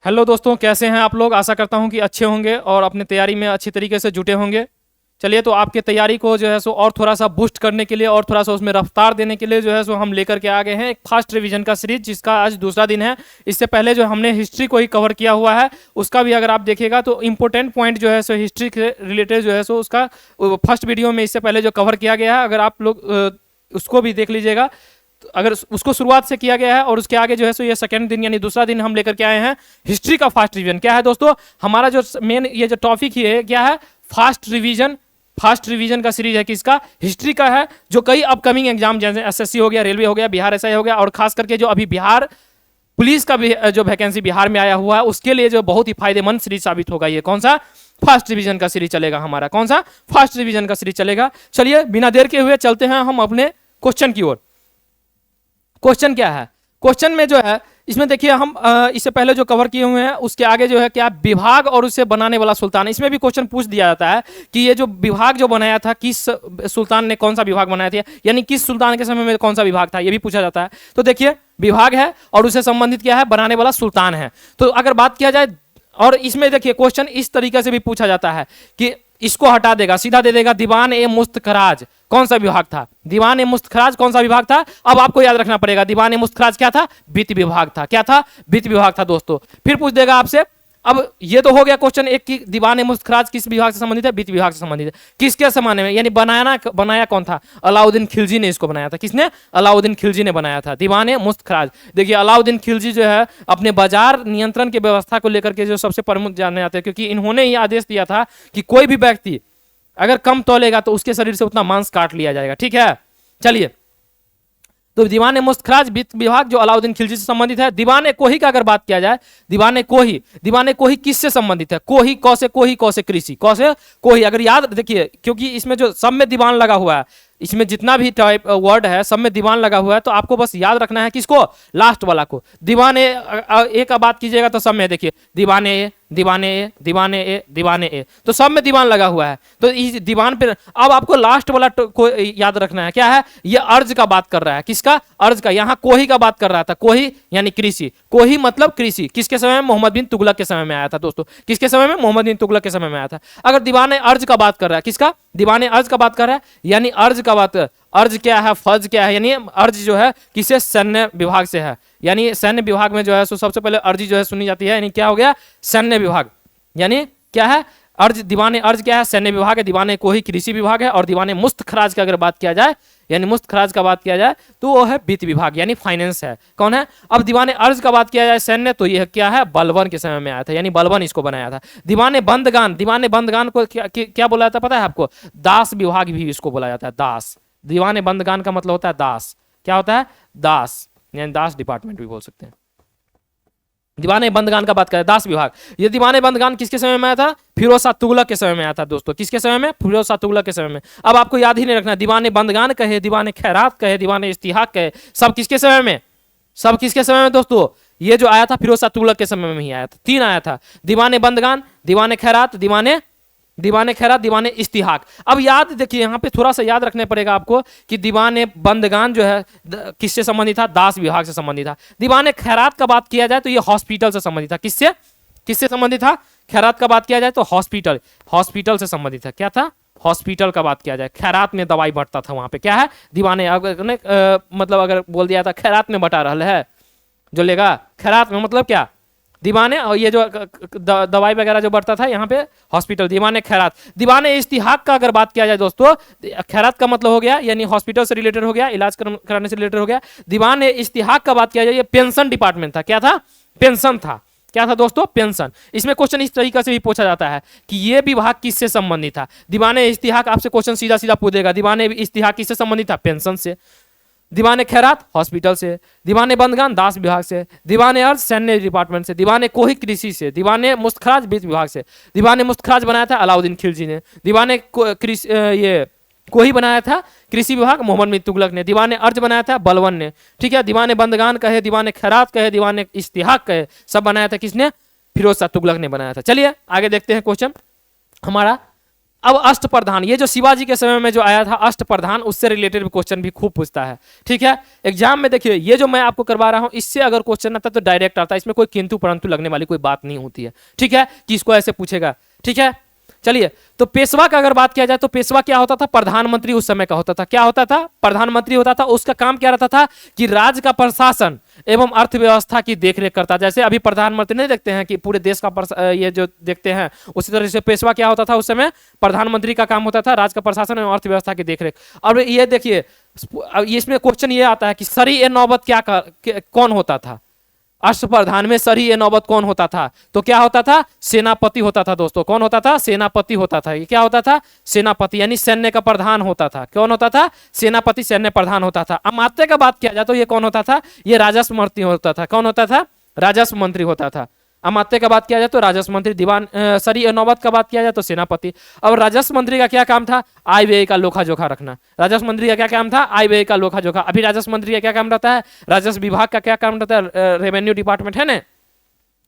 Hello दोस्तों, कैसे हैं आप लोग। आशा करता हूं कि अच्छे होंगे और अपने तैयारी में अच्छी तरीके से जुटे होंगे। चलिए, तो आपके तैयारी को जो है सो और थोड़ा सा बूस्ट करने के लिए और थोड़ा सा उसमें रफ्तार देने के लिए जो है सो हम लेकर के आ गए हैं एक फास्ट रिवीजन का सीरीज, जिसका आज दूसरा दिन है। इससे पहले जो हमने हिस्ट्री को ही कवर किया हुआ है, उसका भी अगर आप देखिएगा तो इंपॉर्टेंट पॉइंट जो है सो हिस्ट्री के रिलेटेड जो है सो उसका फर्स्ट वीडियो में इससे पहले जो कवर किया गया है, अगर आप लोग उसको भी देख लीजिएगा। तो अगर उसको शुरुआत से किया गया है और उसके आगे जो है सो ये सेकंड दिन यानी दूसरा दिन हम लेकर के आए हैं हिस्ट्री का फास्ट रिवीजन। क्या है दोस्तों, हमारा जो मेन ये जो टॉपिक ही है क्या है, फास्ट रिवीजन। फास्ट रिवीजन का सीरीज है, किसका, हिस्ट्री का है, जो कई अपकमिंग एग्जाम जैसे एसएससी हो गया, रेलवे हो गया, बिहार एसआई हो गया, और खास करके जो अभी बिहार पुलिस का भी जो वैकेंसी बिहार में आया हुआ है उसके लिए जो बहुत ही फायदेमंद सीरीज साबित होगा। ये कौन सा, फास्ट रिवीजन का सीरीज चलेगा हमारा। कौन सा, फास्ट रिवीजन का सीरीज चलेगा। चलिए, बिना देर के हुए चलते हैं हम अपने क्वेश्चन की ओर। क्वेश्चन क्या है, क्वेश्चन में जो है इसमें देखिए हम इससे पहले जो कवर किए हुए हैं उसके आगे जो है क्या, विभाग और उसे बनाने वाला सुल्तान। इसमें भी क्वेश्चन पूछ दिया जाता है कि ये जो विभाग जो बनाया था, किस सुल्तान ने कौन सा विभाग बनाया था, यानी किस सुल्तान के समय में कौन सा विभाग था, ये भी पूछा जाता है। तो देखिए, विभाग है और उससे संबंधित क्या है, बनाने वाला सुल्तान है। तो अगर बात किया जाए, और इसमें देखिए क्वेश्चन इस तरीके से भी पूछा जाता है कि इसको हटा देगा, सीधा दे देगा दीवान ए मुस्तखराज कौन सा विभाग था। दीवान ए मुस्तखराज कौन सा विभाग था, अब आपको याद रखना पड़ेगा। दीवान ए मुस्तखराज क्या था, वित्त विभाग था। क्या था, वित्त विभाग था दोस्तों। फिर पूछ देगा आपसे, अब ये तो हो गया क्वेश्चन एक कि दीवान ए मुस्तखराज किस विभाग से संबंधित है, वित्त विभाग से संबंधित है। किसके जमाने में, यानी बनाया कौन था, अलाउद्दीन खिलजी ने इसको बनाया था। किसने, अलाउद्दीन खिलजी ने बनाया था दीवान ए मुस्तखराज। देखिए, अलाउद्दीन खिलजी जो है अपने बाजार नियंत्रण की व्यवस्था को लेकर के जो सबसे प्रमुख जाने जाते हैं, क्योंकि इन्होंने ही आदेश दिया था कि कोई भी व्यक्ति अगर कम तौलेगा तो उसके शरीर से उतना मांस काट लिया जाएगा। ठीक है, चलिए, तो दीवान मुस्तखराज वित्त विभाग जो अलाउद्दीन खिलजी से संबंधित है। दीवान कोही का अगर बात किया जाए, दीवान कोही किससे संबंधित है, कोही, कौसे कोही, कौसे कृषि, कौसे कोही। अगर याद देखिए, क्योंकि इसमें जो सब में दीवान लगा हुआ है, इसमें जितना भी टाइप वर्ड है सब में दीवान लगा हुआ है, तो आपको बस याद रखना है किसको, लास्ट वाला को। दीवान ए का बात कीजिएगा तो सब में देखिए दीवान ए, दीवाने ए, दीवाने ए, दीवाने ए, तो सब में दीवान लगा हुआ है। तो इस दीवान पे अब आपको लास्ट वाला को याद रखना है। क्या है, ये अर्ज का बात कर रहा है। किसका, अर्ज का। यहाँ कोही का बात कर रहा था, कोही यानी कृषि। कोही मतलब कृषि। किसके समय में, मोहम्मद बिन तुगलक के समय में आया था दोस्तों। किसके समय में, मोहम्मद बिन तुगलक के समय में आया था। अगर दीवान अर्ज का बात कर रहा है, किसका, दीवान अर्ज का बात कर रहा है, यानी अर्ज का बात, अर्ज क्या है, फर्ज क्या है, यानी अर्ज जो है किसे, सैन्य विभाग से है। यानी सैन्य विभाग में जो है सो सबसे पहले अर्जी जो है सुनी जाती है, यानी क्या हो गया, सैन्य विभाग। यानी क्या है, अर्ज, दीवाने अर्ज क्या है, सैन्य विभाग है। दीवाने कोही कृषि विभाग है। और दीवाने मुस्तखराज की अगर बात किया जाए, यानी मुस्तखराज का बात किया जाए तो वो है वित्त विभाग, यानी फाइनेंस है। कौन है, अब दीवाने अर्ज का बात किया जाए सैन्य, तो यह क्या है, बलबन के समय में आया था, यानी बलबन इसको बनाया था। दीवाने बंदगान को क्या बोला जाता है पता है आपको, दास विभाग भी इसको बोला जाता है, दास। दीवाने बंदगान का मतलब होता है दास। क्या होता है, दास, यानी दास डिपार्टमेंट भी बोल सकते हैं। दीवाने बंदगान का बात करें, दास विभाग। ये दीवाने बंदगान किसके समय में आया था, फिरोज शाह तुगलक के समय में आया था दोस्तों। किसके समय में, फिरोज शाह तुगलक के समय में। अब आपको याद ही नहीं रखना, दीवाने बंदगान कहे, दीवाने खैरात कहे, दीवाने इस्तिहाक कहे, सब किसके समय में, सब किसके समय में दोस्तों, ये जो आया था फिरोज शाह तुगलक के समय में ही आया था। तीन आया था, दीवाने बंदगान, दीवाने खैरात, दीवाने खैरात, दीवाने इस्तिहाक। अब याद देखिए, यहाँ पे थोड़ा सा याद रखने पड़ेगा आपको कि दीवाने बंदगान जो है किससे संबंधित था, दास विभाग से संबंधित था। दीवाने खैरात का बात किया जाए तो ये हॉस्पिटल से संबंधित था। किससे, किससे संबंधित था, खैरात का बात किया जाए तो हॉस्पिटल से संबंधित था। क्या था, हॉस्पिटल का बात किया जाए। खैरात में दवाई बंटता था वहां पे। क्या है, दीवाने मतलब अगर बोल दिया था खैरात में बटा रहा है, जो लेगा खैरात में मतलब क्या, दीवाने, और ये जो दवाई वगैरह जो बढ़ता था यहाँ पे हॉस्पिटल, दीवाने खैरात। दीवाने इस्तिहाक का अगर बात किया जाए दोस्तों, खैरात का मतलब हो गया यानी हॉस्पिटल से रिलेटेड हो गया, इलाज कराने से रिलेटेड हो गया। दीवाने इस्तिहाक का बात किया जाए, ये पेंशन डिपार्टमेंट था। क्या था, पेंशन था। क्या था दोस्तों, पेंशन। इसमें क्वेश्चन इस तरीके से भी पूछा जाता है कि ये विभाग किससे संबंधित था। दीवाने इस्तिहाक आपसे क्वेश्चन सीधा सीधा पूछेगा, दीवाने इस्तिहाक किससे संबंधित था, पेंशन से। दीवाने खैरात हॉस्पिटल से, दीवाने बंदगान दास विभाग से, दीवाने अर्ज सैन्य डिपार्टमेंट से, दीवाने कोही कृषि से, दीवाने मुस्तखराज वित्त विभाग से। दीवाने मुस्तखराज बनाया था अलाउद्दीन खिलजी ने। दीवाने ये कोही बनाया था कृषि विभाग, मोहम्मद बिन तुगलक ने। दीवाने अर्ज बनाया था बलबन ने। ठीक है, दीवाने बंदगान कहे, दीवाने खैरात कहे, दीवाने इस्तिहाक कहे, सब बनाया था किसने, फिरोज शाह तुगलक ने बनाया था। चलिए आगे देखते हैं क्वेश्चन हमारा। अब अष्टप्रधान, ये जो शिवाजी के समय में जो आया था अष्टप्रधान, उससे रिलेटेड भी क्वेश्चन भी खूब पूछता है। ठीक है, एग्जाम में देखिए ये जो मैं आपको करवा रहा हूं इससे अगर क्वेश्चन आता तो डायरेक्ट आता है, इसमें कोई किंतु परंतु लगने वाली कोई बात नहीं होती है। ठीक है, कि इसको ऐसे पूछेगा। ठीक है, चलिए, तो पेशवा का अगर बात किया जाए तो पेशवा क्या होता था? प्रधानमंत्री उस समय का होता था। क्या होता था? प्रधानमंत्री होता था। उसका काम क्या रहता था कि राज्य का प्रशासन एवं अर्थव्यवस्था की देखरेख करता। जैसे अभी प्रधानमंत्री नहीं देखते हैं कि पूरे देश का ये जो देखते हैं, उसी तरह से पेशवा क्या होता था उस समय? प्रधानमंत्री का काम होता था राज्य का प्रशासन एवं अर्थव्यवस्था की देखरेख। अब ये देखिए, इसमें क्वेश्चन ये आता है कि सरी ए नौबत कौन होता था? अष्टप्रधान में सरी ए नौबत कौन होता था? तो क्या होता था? सेनापति होता था दोस्तों। कौन होता था? सेनापति होता था। ये क्या होता था? सेनापति, यानी सैन्य का प्रधान होता था। कौन होता था? सेनापति, सैन्य प्रधान होता था। अमात्य का बात किया जाए तो ये कौन होता था? ये राजस्व मंत्री होता था। कौन होता था? राजस्व मंत्री होता था। अमात्य का बात किया जाए तो राजस्व मंत्री। दीवान सरी ए नौबत का बात किया जाए तो सेनापति। अब राजस्व मंत्री का क्या काम था? आय व्यय का लेखा जोखा रखना। राजस्व मंत्री का क्या काम था? आय व्यय का लेखा जोखा। अभी राजस्व मंत्री का क्या काम रहता है? राजस्व विभाग का क्या काम रहता है? रेवेन्यू डिपार्टमेंट है ना,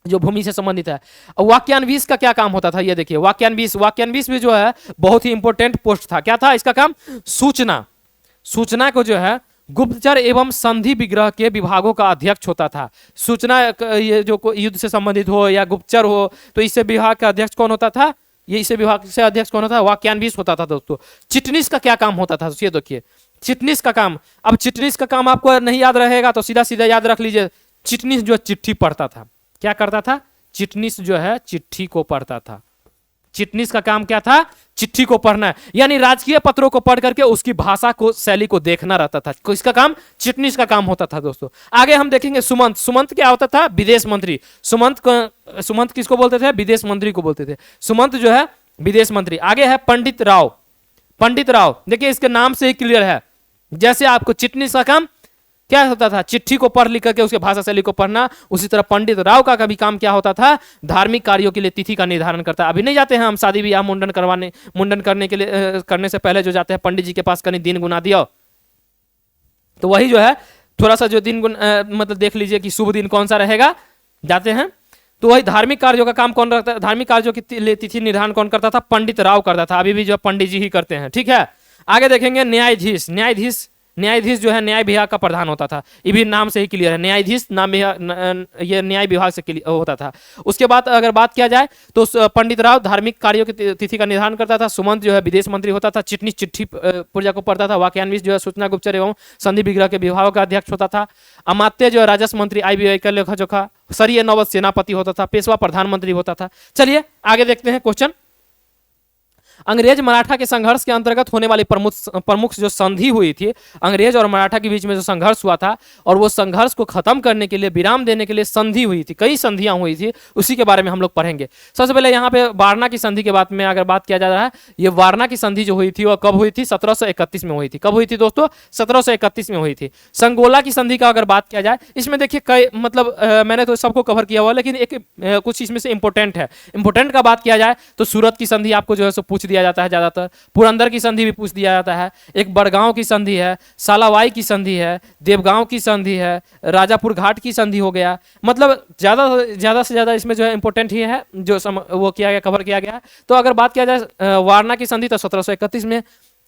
जो भूमि से संबंधित है। वाक्यान्वीस का क्या काम होता था? ये देखिए, वाक्यान्वीस भी जो है बहुत ही इंपॉर्टेंट पोस्ट था। क्या था इसका काम? सूचना को जो है गुप्तचर एवं संधि विग्रह के विभागों का अध्यक्ष होता था। सूचना ये जो युद्ध से संबंधित हो या गुप्तचर हो, तो इससे विभाग का अध्यक्ष कौन होता था? ये इसे विभाग से अध्यक्ष कौन होता था? वाक्यान्वीस होता था दोस्तों। चिटनीस का क्या काम होता था? ये देखिए, चिटनीस का काम। अब चिटनीस का काम आपको नहीं याद रहेगा तो सीधा सीधा याद रख लीजिए, चिटनीस जो चिट्ठी पढ़ता था। क्या करता था? चिटनीस जो है चिट्ठी को पढ़ता था। चिटनीस का काम क्या था? चिट्ठी को पढ़ना, यानी राजकीय पत्रों को पढ़ करके उसकी भाषा को, शैली को देखना रहता था। इसका काम चिटनीस का काम होता था दोस्तों। आगे हम देखेंगे सुमंत। सुमंत क्या होता था? विदेश मंत्री। सुमंत किसको बोलते थे? विदेश मंत्री को बोलते थे। सुमंत जो है विदेश मंत्री। आगे है पंडित राव। पंडित राव देखिए, इसके नाम से ही क्लियर है। जैसे आपको चिटनीस का काम क्या होता था? चिट्ठी को पढ़ लिख करके उसके भाषा शैली को पढ़ना, उसी तरह पंडित राव का भी काम क्या होता था? धार्मिक कार्यों के लिए तिथि का निर्धारण करता। अभी नहीं जाते हैं हम शादी ब्याह मुंडन करने के लिए, करने से पहले जो जाते हैं पंडित जी के पास, कहीं दिन गुना दिया, तो वही जो है थोड़ा सा जो दिन मतलब देख लीजिए कि शुभ दिन कौन सा रहेगा, जाते हैं। तो वही धार्मिक कार्यों का काम कौन रखता है? धार्मिक कार्यों की तिथि निर्धारण कौन करता था? पंडित राव करता था। अभी भी जो पंडित जी ही करते हैं। ठीक है, आगे देखेंगे न्यायाधीश। न्यायाधीश जो है न्याय विभाग का प्रधान होता था। ये भी नाम से ही क्लियर है, न्यायाधीश नाम ये न्याय विभाग से होता था। उसके बाद अगर बात किया जाए तो पंडित राव धार्मिक कार्यों की तिथि का निर्धारण करता था। सुमंत जो है विदेश मंत्री होता था। चिटनीस चिट्ठी प्रजा को पढ़ता था। वाक्यान्वीस जो है सूचना गुप्तचर एवं संधि विग्रह के विभागों का अध्यक्ष होता था। अमात्य जो है राजस्व मंत्री, आय व्यय का लेखा जोखा। सरी ए नौबत सेनापति होता था। पेशवा प्रधानमंत्री होता था। चलिए आगे देखते हैं क्वेश्चन। अंग्रेज मराठा के संघर्ष के अंतर्गत होने वाली प्रमुख जो संधि हुई थी, अंग्रेज और मराठा के बीच में जो संघर्ष हुआ था, और वो संघर्ष को खत्म करने के लिए, विराम देने के लिए संधि हुई थी। कई संधियां हुई थी, उसी के बारे में हम लोग पढ़ेंगे। सबसे पहले यहाँ पे वारणा की संधि के बारे में अगर बात किया जा रहा है, ये वारणा की संधि जो हुई थी वो कब हुई थी? 1731 में हुई थी। कब हुई थी दोस्तों? 1731 में हुई थी। संगोला की संधि का अगर बात किया जाए, इसमें देखिए कई मतलब मैंने तो सबको कवर किया हुआ, लेकिन एक कुछ इसमें से इंपॉर्टेंट है। इंपॉर्टेंट का बात किया जाए तो सूरत की संधि आपको जो है सो पूछ दिया जाता है ज्यादातर। पुरंदर की संधि भी पूछ दिया जाता है। एक बड़गांव की संधि है, सालावाई की संधि है, देवगांव की संधि है, राजापुर घाट की संधि हो गया। मतलब ज्यादा से ज्यादा इसमें जो है इंपॉर्टेंट ही है जो वो किया गया, कवर किया गया। तो अगर बात किया जाए वारणा की संधि तो 1731 में।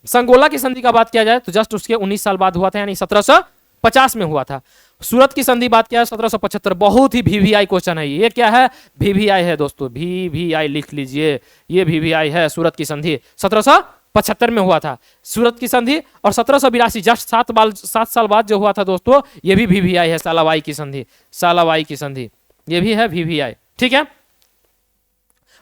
संगोला की संधि का बात किया जाए तो जस्ट उसके 19 साल बाद हुआ था, यानी 1750 में हुआ था। सूरत की संधि बात किया है 1775। बहुत ही वीवीआई क्वेश्चन है ये। क्या है? वीवीआई है दोस्तों, वीवीआई लिख लीजिए, ये वीवीआई है। सूरत की संधि 1775 में हुआ था सूरत की संधि। और 1782 जस्ट 7 साल बाद जो हुआ था दोस्तों, ये भी वीवीआई है, सालावाई की संधि। सालावाई की संधि ये भी है वीवीआई। ठीक है,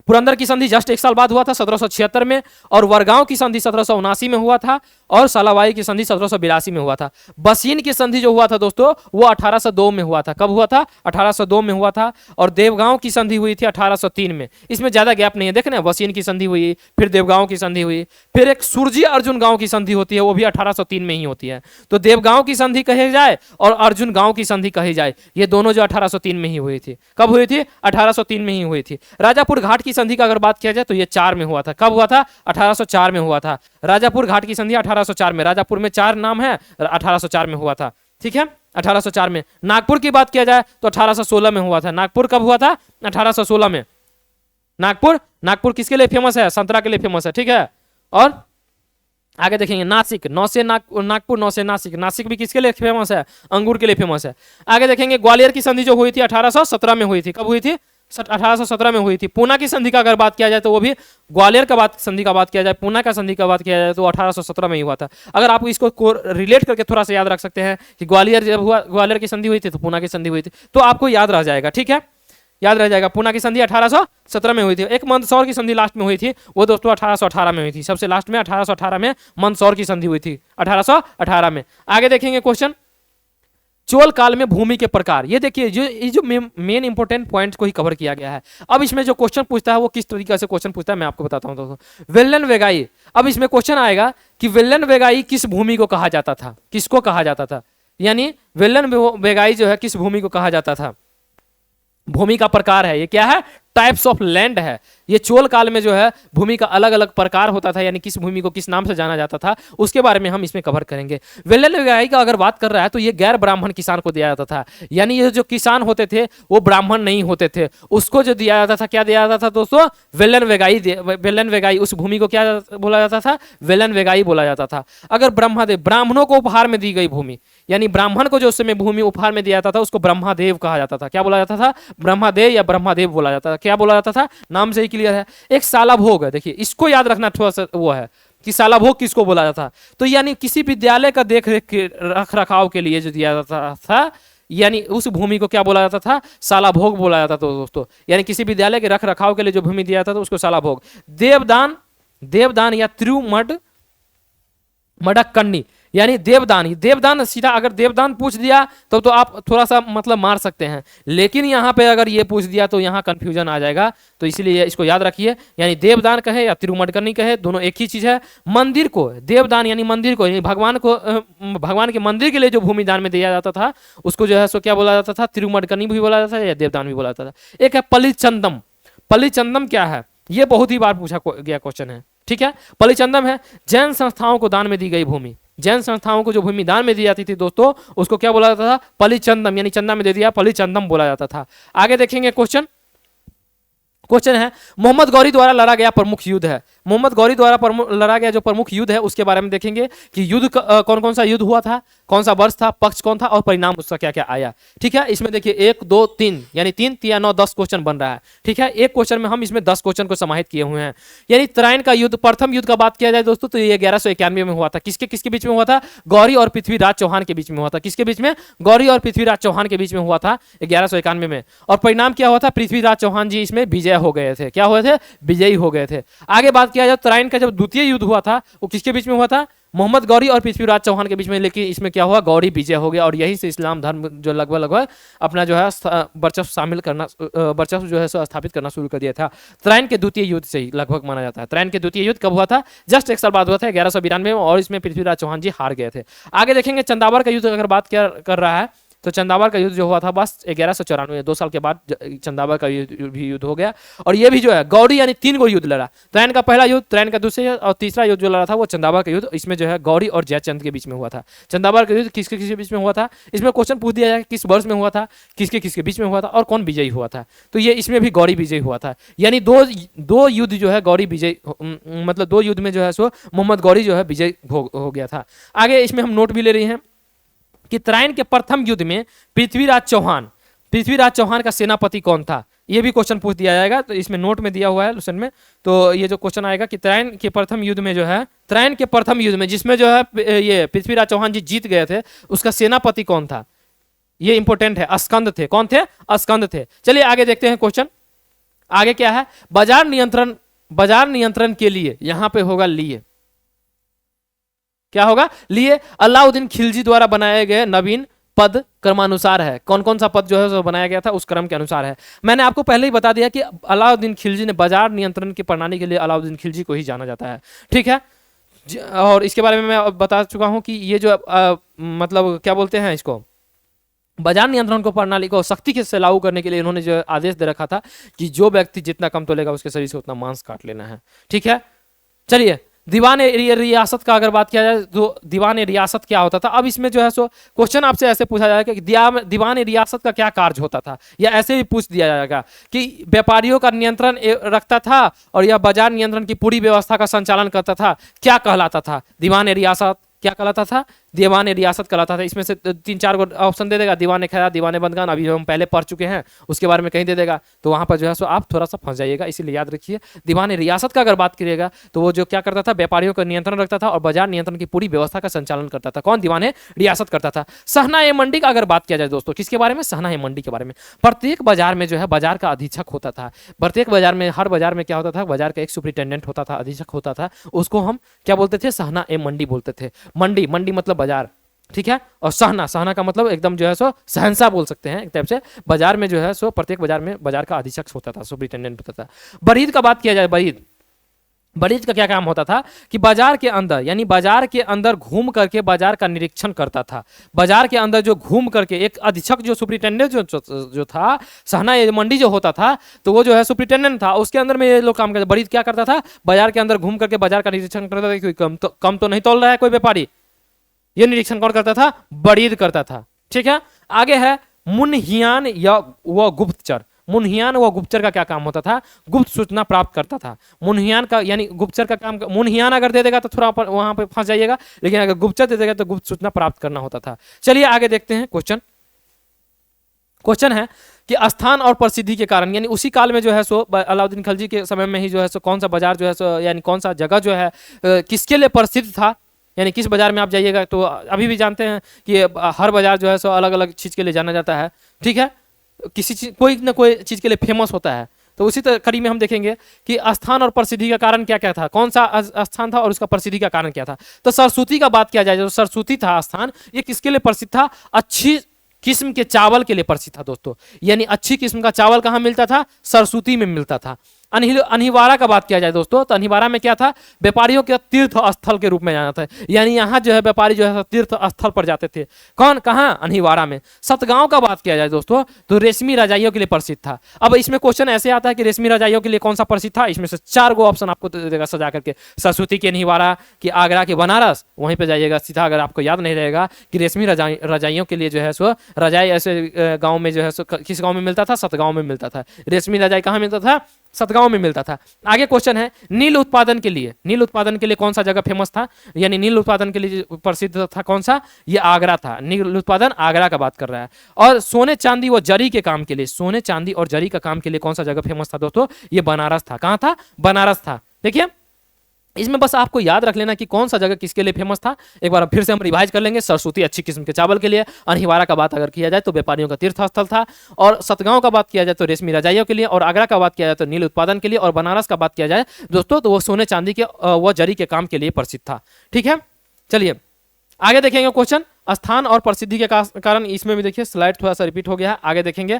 पुरंदर की संधि जस्ट 1 साल बाद हुआ था 1776 में, और वरगांव की संधि 1779 में हुआ था, और सालावाई की संधि 1782 में हुआ था। बसीन की संधि जो हुआ था दोस्तों वो 1802 में हुआ था। कब हुआ था? 1802 में हुआ था। और देवगांव की संधि हुई थी 1803 में। इसमें ज्यादा गैप नहीं है, देख रहे हैं, बसीन की संधि हुई, फिर देवगांव की संधि हुई, फिर एक सुरजी अर्जुन गांव की संधि होती है, वो भी 1803 में ही होती है। तो देवगांव की संधि कही जाए और अर्जुन गांव की संधि कही जाए, ये दोनों जो 1803 में ही हुई थी। कब हुई थी? 1803 में ही हुई थी। राजापुर घाट की संधि का अगर बात किया जाए तो ये 4 में हुआ था। कब हुआ था? 1804 में हुआ था। राजापुर घाट की संधि 1804 में। राजापुर में 4 नाम है, 1804 में हुआ था। ठीक है, 1804 में। नागपुर की बात किया जाए तो 1816 में हुआ था। नागपुर कब हुआ था? 1816 में। नागपुर, नागपुर किसके लिए फेमस है? संतरा के लिए फेमस है, ठीक है। और आगे देखेंगे नासिक, नौ से नागपुर, नौ से नासिक, नासिक भी किसके लिए फेमस है? अंगूर के लिए फेमस है। आगे देखेंगे ग्वालियर की संधि जो हुई थी 1817 में हुई थी। कब हुई थी? 1817 में हुई थी। पूना की संधि का अगर बात किया जाए तो वो भी ग्वालियर का संधि का बात किया जाए, पूना का संधि का बात किया जाए तो 1817 में ही हुआ था। अगर आप इसको रिलेट करके थोड़ा सा याद रख सकते हैं कि ग्वालियर जब हुआ, ग्वालियर की संधि हुई थी तो पूना की संधि हुई थी, तो आपको याद रह जाएगा, ठीक है, याद रह जाएगा। पूना की संधि 1817 में हुई थी। एक मंदसौर की संधि लास्ट में हुई थी, वो दोस्तों 1818 में हुई थी। सबसे लास्ट में 1818 में मंदसौर की संधि हुई थी, 1818 में। आगे देखेंगे क्वेश्चन, चोल काल में भूमि के प्रकार। ये देखिए जो मेन इंपोर्टेंट पॉइंट को ही कवर किया गया है। अब इसमें जो क्वेश्चन पूछता है वो किस तरीके से क्वेश्चन पूछता है मैं आपको बताता हूं दोस्तों। वेल्लन वेगाई, अब इसमें क्वेश्चन आएगा कि वेल्लन वेगाई किस भूमि को कहा जाता था, किसको कहा जाता था, यानी वेल्लन वेगाई जो है किस भूमि को कहा जाता था। भूमि का प्रकार है, ये क्या है? टाइप्स ऑफ लैंड है। ये चोल काल में जो है भूमि का अलग अलग प्रकार होता था, यानी किस भूमि को किस नाम से जाना जाता था, उसके बारे में हम इसमें कवर करेंगे। वेल्लन वेगाई का अगर बात कर रहा है तो ये गैर ब्राह्मण किसान को दिया जाता था, यानी ये जो किसान होते थे वो ब्राह्मण नहीं होते थे, उसको जो दिया जाता था, क्या दिया जाता था दोस्तों? वेल्लन वेगाई। वेल्लन वेगाई, उस भूमि को क्या बोला जाता था? वेल्लन वेगाई बोला जाता था। अगर ब्रह्मादेव, ब्राह्मणों को उपहार में दी गई भूमि, यानी ब्राह्मण को जो उस समय भूमि उपहार में दिया जाता था उसको ब्रह्मादेव कहा जाता था। क्या बोला जाता था? ब्रह्मादेव या ब्रह्मादेव बोला जाता था। क्या बोला जाता था? नाम से ही क्लियर है। एक साला भोग है, देखिए इसको याद रखना थोड़ा सा वो है कि साला भोग किसको बोला जाता था। तो यानी किसी विद्यालय का देख रेख के रख रखाव के लिए जो दिया जाता था, यानी उस भूमि को क्या बोला जाता था? साला भोग बोला जाता था दोस्तों। यानी किसी विद्यालय के रख रखाव के लिए जो भूमि दिया जाता था उसको साला भोग। देवदान, देवदान या त्रिमड मडकन्नी, यानी देवदान ही। देवदान सीधा अगर देवदान पूछ दिया तो आप थोड़ा सा मतलब मार सकते हैं, लेकिन यहाँ पे अगर ये पूछ दिया तो यहाँ कंफ्यूजन आ जाएगा, तो इसीलिए इसको याद रखिए। यानी देवदान कहे या तिरुमडकन्नी कहे, दोनों एक ही चीज है। मंदिर को देवदान, यानी मंदिर को, यानी भगवान को, भगवान के मंदिर के लिए जो भूमि दान में दिया जाता था उसको जो है सो क्या बोला जाता था? तिरुमडकन्नी भी बोला जाता था या देवदान भी बोला जाता था। एक है पलिचंदम। पलिचंदम क्या है? ये बहुत ही बार पूछा गया क्वेश्चन है, ठीक है। पलिचंदम है जैन संस्थाओं को दान में दी गई भूमि। जैन संस्थाओं को जो भूमि दान में दी जाती थी दोस्तों उसको क्या बोला जाता था? पलिचंदम, यानी चंदा में दे दिया, पलिचंदम बोला जाता था। आगे देखेंगे क्वेश्चन, क्वेश्चन है मोहम्मद गौरी द्वारा लड़ा गया प्रमुख युद्ध है। मोहम्मद गौरी द्वारा लड़ा गया जो प्रमुख युद्ध है उसके बारे में देखेंगे कि युद्ध कौन कौन सा युद्ध हुआ था, कौन सा वर्ष था, पक्ष कौन था और परिणाम उसका क्या क्या आया, ठीक है। इसमें देखिए 1 2 3 यानी 3 3 9 10 क्वेश्चन बन रहा है, ठीक है। एक क्वेश्चन में हम इसमें 10 क्वेश्चन को समाहित किए हुए हैं। यानी तराइन का युद्ध, प्रथम युद्ध का बात किया जाए दोस्तों तो ये 1191 में हुआ था। किसके किसके बीच में हुआ था? गौरी और पृथ्वीराज चौहान के बीच में हुआ था। किसके बीच में? गौरी और पृथ्वीराज चौहान के बीच में हुआ था 1191 में। और परिणाम क्या हुआ था? पृथ्वीराज चौहान जी इसमें विजय हो गए थे। क्या हुए थे? विजयी हो गए थे। आगे बात किया जाए तराइन का जब द्वितीय युद्ध हुआ था वो किसके बीच में हुआ था? मोहम्मद गौरी और पृथ्वीराज चौहान के बीच में, लेकिन इसमें क्या हुआ? गौरी विजय हो गया और यही से इस्लाम धर्म जो लगभग अपना जो है वर्चस्व शामिल करना, वर्चस्व जो है स्थापित करना शुरू कर दिया था। तराइन के द्वितीय युद्ध से ही लगभग माना जाता है। तराइन के द्वितीय युद्ध कब हुआ था? जस्ट 1 साल बाद हुआ था 1192 में, और इसमें पृथ्वीराज चौहान जी हार गए थे। आगे देखेंगे चंदावर का युद्ध अगर बात कर रहा है तो चंदावर का युद्ध जो हुआ था बस 1194, 2 साल के बाद चंदावर का भी युद्ध हो गया। और ये भी जो है गौरी यानी 3 गो युद्ध लड़ा। तराइन का पहला युद्ध, तराइन का दूसरा युद्ध और तीसरा युद्ध जो लड़ा था वो चंदावर का युद्ध। इसमें जो है गौरी और जयचंद के बीच में हुआ था। चंदावर का युद्ध किसके किसके बीच में हुआ था? इसमें क्वेश्चन पूछ दिया जाए किस वर्ष में हुआ था, किसके किसके बीच में हुआ था और कौन विजयी हुआ था। तो ये इसमें भी गौरी विजयी हुआ था। यानी दो युद्ध जो है गौरी विजयी, मतलब 2 युद्ध में जो है सो मोहम्मद गौरी जो है विजयी हो गया था। आगे इसमें हम नोट भी ले रहे हैं कि तराइन के प्रथम युद्ध में पृथ्वीराज चौहान का सेनापति कौन था, ये भी क्वेश्चन पूछ दिया जाएगा। तो इसमें नोट में दिया हुआ है लेसन में, तो ये जो क्वेश्चन आएगा कि तराइन के प्रथम युद्ध में जो है, तराइन के प्रथम युद्ध में जिसमें जो है ये पृथ्वीराज चौहान जी जीत गए थे उसका सेनापति कौन था, ये इंपॉर्टेंट है। अस्कंद थे। कौन थे? अस्कंद थे। चलिए आगे देखते हैं क्वेश्चन। आगे क्या है? बाजार नियंत्रण के लिए यहां पे होगा लिए, क्या होगा? लिए। अलाउद्दीन खिलजी द्वारा बनाए गए नवीन पद क्रमानुसार है। कौन कौन सा पद जो है वो बनाया गया था उस क्रम के अनुसार है। मैंने आपको पहले ही बता दिया कि अलाउद्दीन खिलजी ने बाजार नियंत्रण की प्रणाली के लिए अलाउद्दीन खिलजी को ही जाना जाता है, ठीक है। और इसके बारे में मैं बता चुका हूं कि ये जो मतलब क्या बोलते हैं इसको, बाजार नियंत्रण को प्रणाली को सख्ती से लागू करने के लिए इन्होंने जो आदेश दे रखा था कि जो व्यक्ति जितना कम तोलेगा उसके शरीर से उतना मांस काट लेना है, ठीक है। चलिए दीवान रियासत का अगर बात किया जाए तो दीवान रियासत क्या होता था। अब इसमें जो है सो क्वेश्चन आपसे ऐसे पूछा जाएगा कि दीवान रियासत का क्या कार्य होता था, या ऐसे भी पूछ दिया जाएगा कि व्यापारियों का नियंत्रण रखता था और यह बाजार नियंत्रण की पूरी व्यवस्था का संचालन करता था, क्या कहलाता था? दीवान रियासत क्या कहलाता था? दीवान रियासत कहलाता था। इसमें से 3-4 ऑप्शन दे देगा, दीवान खैरा, दीवान बंदगान, अभी जो हम पहले पढ़ चुके हैं उसके बारे में कहीं दे देगा, तो वहां पर जो है सो आप थोड़ा सा फंस जाइएगा, इसीलिए याद रखिए। दीवान रियासत का अगर बात करिएगा तो वो जो क्या करता था, व्यापारियों का नियंत्रण रखता था और बाजार नियंत्रण की पूरी व्यवस्था का संचालन करता था। कौन? दीवान रियासत करता था। सहना ए मंडी का अगर बात किया जाए दोस्तों, किसके बारे में? सहना ए मंडी के बारे में। प्रत्येक बाजार में जो है बाजार का अधीक्षक होता था। प्रत्येक बाजार में, हर बाजार में क्या होता था? बाजार का एक सुपरिटेंडेंट होता था, अधीक्षक होता था, उसको हम क्या बोलते थे? सहना ए मंडी बोलते थे। मंडी, मंडी मतलब बाजार, ठीक है। और सहना, सहना का मतलब एकदम जो है सो शहंशाह बोल सकते हैं एक टाइप से। बाजार में जो है सो प्रत्येक बाजार में बाजार का अधीक्षक होता था, सुपरिटेंडेंट होता था। बरीद का बात किया जाए, बरीद, बरीद का क्या काम होता था कि बाजार के अंदर, यानी बाजार के अंदर घूम करके बाजार का निरीक्षण करता था। बाजार के अंदर जो घूम करके एक अधीक्षक, जो सुपरिटेंडेंट जो था, सहना मंडी जो होता था, तो वो जो है सुपरिटेंडेंट था, उसके अंदर में ये लोग काम करते। बरीद क्या करता था? बाजार के अंदर घूम करके बाजार का निरीक्षण करता था, कोई कम तो नहीं तोल रहा है कोई व्यापारी, ये निरीक्षण कौन करता था? बरीद करता था, ठीक है। आगे है मुनहियान या वह गुप्तचर। मुनहियान व गुप्तचर का क्या काम होता था? गुप्त सूचना प्राप्त करता था। मुनहियान का यानी गुप्तचर का काम, मुनहियान अगर दे देगा तो थोड़ा वहां पे फंस जाइएगा, लेकिन अगर गुप्तचर दे देगा तो गुप्त सूचना प्राप्त करना होता था। चलिए आगे देखते हैं क्वेश्चन। क्वेश्चन है कि स्थान और प्रसिद्धि के कारण, यानी उसी काल में जो है सो अलाउद्दीन खिलजी के समय में ही जो है सो कौन सा बाजार जो है सो, यानी कौन सा जगह जो है किसके लिए प्रसिद्ध था, यानी किस बाजार में आप जाइएगा तो अभी भी जानते हैं कि हर बाजार जो है सो अलग अलग चीज़ के लिए जाना जाता है, ठीक है। किसी चीज, कोई ना कोई चीज़ के लिए फेमस होता है। तो उसी कड़ी में हम देखेंगे कि स्थान और प्रसिद्धि का कारण क्या क्या था, कौन सा स्थान था और उसका प्रसिद्धि का कारण क्या था। तो सरस्वती का बात किया जाए, जो सरस्वती था स्थान, ये किसके लिए प्रसिद्ध था? अच्छी किस्म के चावल के लिए प्रसिद्ध था दोस्तों। यानी अच्छी किस्म का चावल कहाँ मिलता था? सरस्वती में मिलता था। अनहिवारा का बात किया जाए दोस्तों, तो अनहिवारा में क्या था? व्यापारियों के तीर्थ स्थल के रूप में जाना था, यानी यहाँ जो है व्यापारी जो है तीर्थ स्थल पर जाते थे। कौन? कहाँ? अनहिवारा में। सतगांव का बात किया जाए दोस्तों, तो रेशमी रजाइयों के लिए प्रसिद्ध था। अब इसमें क्वेश्चन ऐसे आता है कि रेशमी रजाइयों के लिए कौन सा प्रसिद्ध था? इसमें से 4 गो ऑप्शन आपको दे देगा सजा करके। सरस्वती के अनहिवारा, कि आगरा के बनारस, वहीं पर जाइएगा सीधा। अगर आपको याद नहीं रहेगा कि रेशमी रजाइयों के लिए जो है सो रजाई ऐसे गाँव में जो है सो किस गाँव में मिलता था? सतगांव में मिलता था। रेशमी रजाई कहाँ मिलता था? सतगांव में मिलता था। आगे क्वेश्चन है नील उत्पादन के लिए, नील उत्पादन के लिए कौन सा जगह फेमस था, यानी नील उत्पादन के लिए प्रसिद्ध था कौन सा? ये आगरा था। नील उत्पादन आगरा का बात कर रहा है। और सोने चांदी व जरी के काम के लिए, सोने चांदी और जरी का काम के लिए कौन सा जगह फेमस था दोस्तों? ये बनारस था। कहां था? बनारस था। देखिए इसमें बस आपको याद रख लेना कि कौन सा जगह किसके लिए फेमस था। एक बार फिर से हम रिवाइज कर लेंगे। सरस्वती अच्छी किस्म के चावल के लिए, अनहिवारा का बात अगर किया जाए तो व्यापारियों का तीर्थ स्थल था, और सतगांव का बात किया जाए तो रेशमी रजाइयों के लिए, और आगरा का बात किया जाए तो नील उत्पादन के लिए, और बनारस का बात किया जाए दोस्तों तो वो सोने चांदी के व जरी के काम के लिए प्रसिद्ध था, ठीक है। चलिए आगे देखेंगे क्वेश्चन, स्थान और प्रसिद्धि के कारण। इसमें भी देखिए स्लाइड थोड़ा सा रिपीट हो गया है, आगे देखेंगे।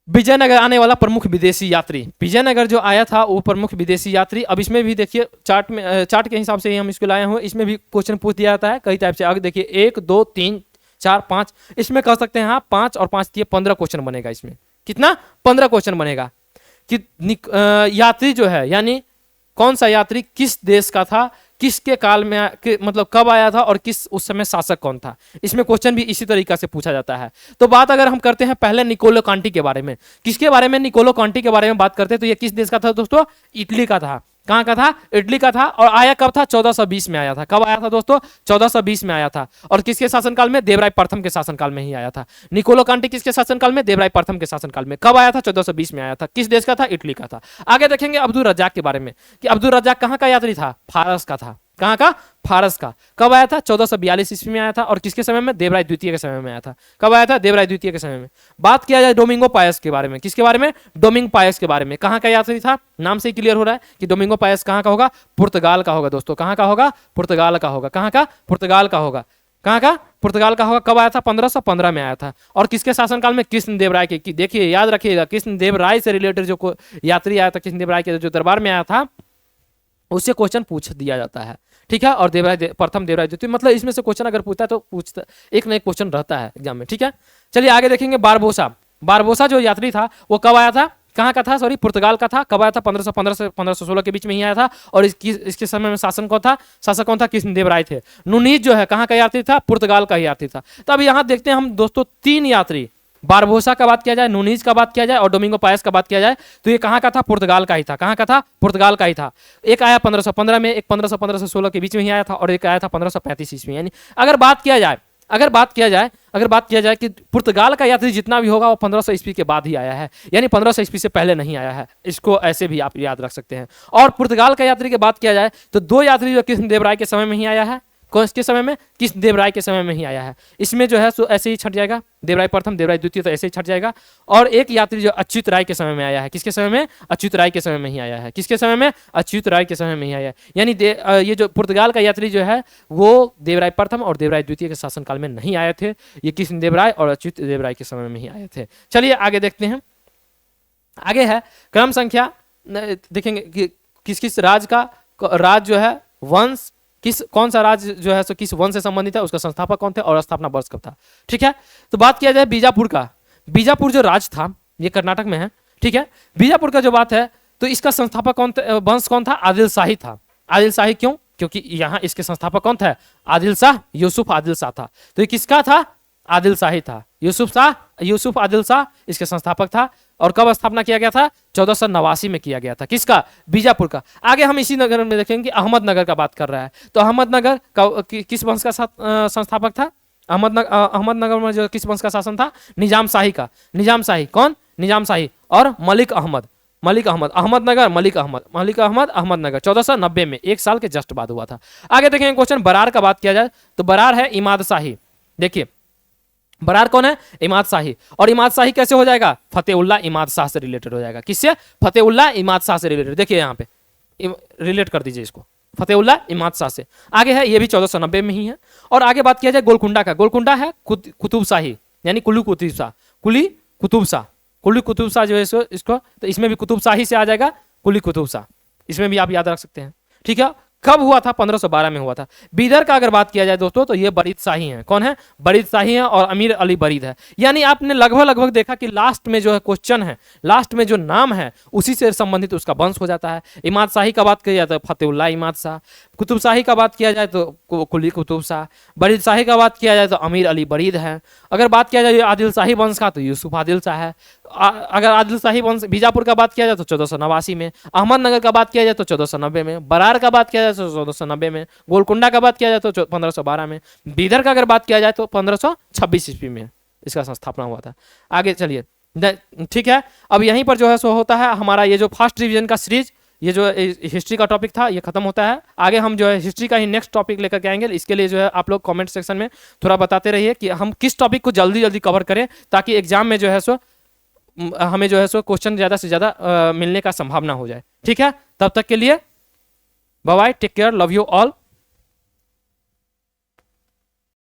विजयनगर आने वाला प्रमुख विदेशी यात्री, विजयनगर जो आया था वो प्रमुख विदेशी यात्री। अब इसमें भी देखिए चार्ट में, चार्ट के हिसाब से ही हम इसको लाए हुए, इसमें भी क्वेश्चन पूछ दिया जाता है कई टाइप से। आगे देखिए 1 2 3 4 5, इसमें कह सकते हैं आप 5 और 5 दिए 15 क्वेश्चन बनेगा। इसमें कितना? 15 क्वेश्चन बनेगा कि यात्री जो है, यानी कौन सा यात्री किस देश का था, किसके काल में मतलब कब आया था, और किस उस समय शासक कौन था। इसमें क्वेश्चन भी इसी तरीका से पूछा जाता है। तो बात अगर हम करते हैं पहले निकोलो कांटी के बारे में, किसके बारे में? निकोलो कांटी के बारे में बात करते हैं। तो ये किस देश का था दोस्तों? इटली का था। कहां का था? इटली का था। और आया कब था? 1420 में आया था। कब आया था दोस्तों? 1420 में आया था। और किसके शासनकाल में? देवराय प्रथम के शासनकाल में ही आया था। निकोलो कांटी किसके शासनकाल में? देवराय प्रथम के शासनकाल में। कब आया था? 1420 में आया था। किस देश का था? इटली का था। आगे देखेंगे अब्दुल रज्जाक के बारे में कि अब्दुल रज्जाक कहां का यात्री था? फारस का था। कहां का? फारस का। कब आया था? 1442 ईस्वी में आया था। और किसके समय में? देवराय द्वितीय के समय में आया था। कब आया था? देवराय द्वितीय के समय में। बात किया जाए डोमिंगो पायस के बारे में, किसके बारे में? डोमिंग पायस के बारे में। कहां का यात्री था? नाम से ही क्लियर हो रहा है कि डोमिंगो पायस कहां का होगा? पुर्तगाल का होगा दोस्तों। कहां का होगा? पुर्तगाल का होगा। कहां का? पुर्तगाल का होगा। कहां का? पुर्तगाल का होगा। कब आया था? 1515 में आया था। और किसके शासनकाल में? कृष्णदेवराय के। देखिए याद रखिएगा, कृष्णदेवराय से रिलेटेड जो यात्री आया था, कृष्णदेवराय के जो दरबार में आया था, उससे क्वेश्चन पूछ दिया जाता है, ठीक है। और प्रथम देवराय द्वितीय, मतलब इसमें से क्वेश्चन अगर पूछता है तो पूछता, एक ना एक क्वेश्चन रहता है एग्जाम में, ठीक है। चलिए आगे देखेंगे बारबोसा। बारबोसा जो यात्री था वो कब आया था? कहाँ का था, सॉरी पुर्तगाल का था। कब आया था, 1515 से 1516 के बीच में ही आया था। और इसके समय में शासक कौन था, कृष्णदेव राय थे। नुनीज जो है कहाँ का यात्री था, पुर्तगाल का ही यात्री था। तो अब यहाँ देखते हैं हम दोस्तों 3 यात्री, बारबोसा का बात किया जाए, नुनीज का बात किया जाए और डोमिंगो पायस का बात किया जाए, तो ये कहाँ का था, पुर्तगाल का ही था। कहाँ का था, पुर्तगाल का ही था। एक आया 1515 में, एक 1515 से 16 के बीच में ही आया था, और एक आया था 1535 ईस्वी। यानी अगर बात किया जाए कि पुर्तगाल का यात्री जितना भी होगा वो 1500 ईस्वी के बाद ही आया है, यानी 1500 ईस्वी से पहले नहीं आया है। इसको ऐसे भी आप याद रख सकते हैं। और पुर्तगाल का यात्री की बात किया जाए तो 2 यात्री जो कृष्णदेव राय के समय में ही आया है। कौन के समय में, कृष्णदेव राय के समय में ही आया है। इसमें जो है सो ऐसे ही छट जाएगा, देवराय प्रथम, देवराय द्वितीय, तो ऐसे ही छट जाएगा। और एक यात्री जो अच्युत राय के समय में आया है, किसके समय में, अच्युत राय के समय में ही आया है। किसके समय में, अच्युत राय के समय में ही आया है। यानी ये जो पुर्तगाल का यात्री जो है वो देवराय प्रथम और देवराय द्वितीय के शासनकाल में नहीं आए थे। ये कृष्णदेव राय और अच्युत देव राय के समय में ही आए थे। चलिए आगे देखते हैं। आगे है क्रम संख्या, देखेंगे कि किस किस राज जो है वंश, कौन सा राज्य जो है सो किस वंश से संबंधित है, उसका संस्थापक कौन थे और स्थापना वर्ष कब था। ठीक है, तो बात किया जाए बीजापुर का। बीजापुर जो राज्य था ये कर्नाटक में है। ठीक है, बीजापुर का जो बात है तो इसका संस्थापक वंश कौन था, आदिल शाही था। आदिल शाही क्यों, क्योंकि यहाँ इसके संस्थापक कौन था, आदिल शाह, यूसुफ आदिल शाह था। तो ये किसका था, आदिल शाही था। यूसुफ आदिल शाह इसके संस्थापक था। और कब स्थापना किया गया था, 1489 में किया गया था। किसका, बीजापुर का। आगे हम इसी नगर में देखेंगे अहमदनगर का बात कर रहा है। तो अहमदनगर का किस वंश का संस्थापक था, अहमदनगर में जो किस वंश का शासन था, निजाम शाही का। निजाम शाही कौन, निजाम शाही और मलिक अहमद, अहमदनगर, मलिक अहमद अहमदनगर 1490 में, 1 साल के जस्ट बाद हुआ था। आगे देखेंगे क्वेश्चन बरार का बात किया जाए तो बरार है इमाद शाही। देखिए बरार कौन है, इमाद शाही। और इमाद शाही कैसे हो जाएगा, फतेउल्ला इमाद शाह से रिलेटेड हो जाएगा। किससे, फतेउल्ला इमाद शाह से रिलेटेड। देखिए यहाँ पे रिलेट कर दीजिए इसको, फतेउल्ला इमाद शाह से। आगे है ये भी 1490 में ही है। और आगे बात किया जाए गोलकुंडा का। गोलकुंडा है कुतुब शाही, यानी कुली कुतुब शाह जो है इसको, तो इसमें भी कुतुब शाही से आ जाएगा, कुली कुतुब शाह, इसमें भी आप याद रख सकते हैं। ठीक है, कब हुआ था, 1512 में हुआ था। बीदर का अगर बात किया जाए दोस्तों तो ये बरीद शाही हैं। कौन है, बरीद शाही हैं और अमीर अली बरीद है। यानी आपने लगभग देखा कि लास्ट में जो है क्वेश्चन है, लास्ट में जो नाम है उसी से संबंधित उसका वंश हो जाता है। इमाद शाही का बात किया जाए तो फतेउल्ला इमाद शाह, कुतुब शाही का बात किया जाए तो कुली कुतुब शाह, बरीद शाही का बात किया जाए तो अमीर अली बरीद है। अगर बात किया जाए आदिल शाही वंश का तो यूसुफ आदिल शाह है। अगर आदिल शाही वंश बीजापुर का बात किया जाए तो 1489 में, अहमदनगर का बात किया जाए तो 1490 में, बरार का बात किया जाए तो 1490 में, गोलकुंडा का बात किया जाए तो 1512 में, बीदर का अगर बात किया जाए तो 1526 ईस्वी में इसका संस्थापना हुआ था। आगे चलिए, ठीक है, अब यहीं पर जो है सो होता है हमारा ये जो फर्स्ट डिवीजन का सीरीज, ये जो हिस्ट्री का टॉपिक था ये खत्म होता है। आगे हम जो है हिस्ट्री का ही नेक्स्ट टॉपिक लेकर के आएंगे। इसके लिए जो है आप लोग कमेंट सेक्शन में थोड़ा बताते रहिए कि हम किस टॉपिक को जल्दी कवर करें, ताकि एग्जाम में जो है सो हमें जो है सो क्वेश्चन ज़्यादा से ज़्यादा मिलने का संभावना हो जाए। ठीक है, तब तक के लिए bye bye, take care, love you all.